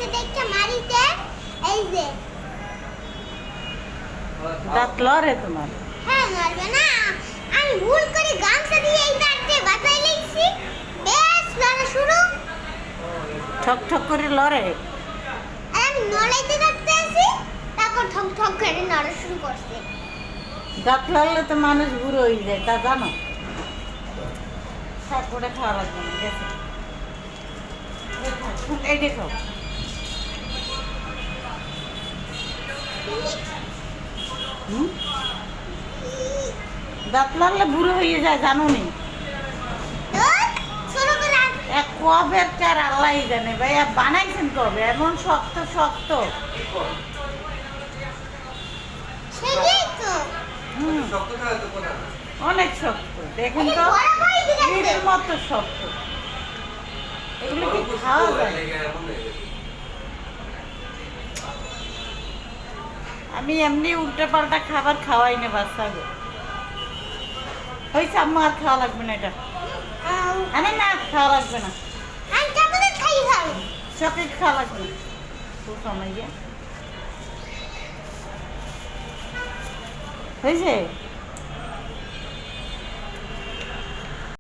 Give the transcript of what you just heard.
লড়ছে দেখতে মারিতে এই যে দাঁত লড়ে তোমার? হ্যাঁ লড়বে না, আমি ভুল করে গামছা দিয়ে এই দাঁতটা বাঁচাই লইছি, বেশ লড়া শুরু। ঠক ঠক করে লড়ে? আর আমি নড়াইতে থাকতে আছি, তারপর ঠক ঠক করে নড়া শুরু করছে। দাঁত লড়লে তো মানুষ বুড়ো হয়ে যায়, তা জানো? তারপরে খাওয়া লাগবে না, গেছে। এই দেখো, হুম, দাঁত লড়লে বুড়ো হয়ে যায়, জানো নি? শুরু করে এক কবের চার আল্লাহ জানে ভাইয়া, বানাইছেন কবে এমন শক্ত শক্ত? সেটাই তো। হুম, অনেক শক্ত, দেখুন তো, ইটের মতো শক্ত। এগুলো কি খাওয়া যায়? আমি এমনি উল্টে পাল্টা খাবার খাওয়াই না বাচ্চাকে। হয়েছে আম্মা, আর খাওয়া লাগবে না এটা। আরে না, খাওয়া লাগবে না, আমি চকলেট খাই খাবো। চকলেট খাওয়া লাগবে না। তো সময় হয়েছে।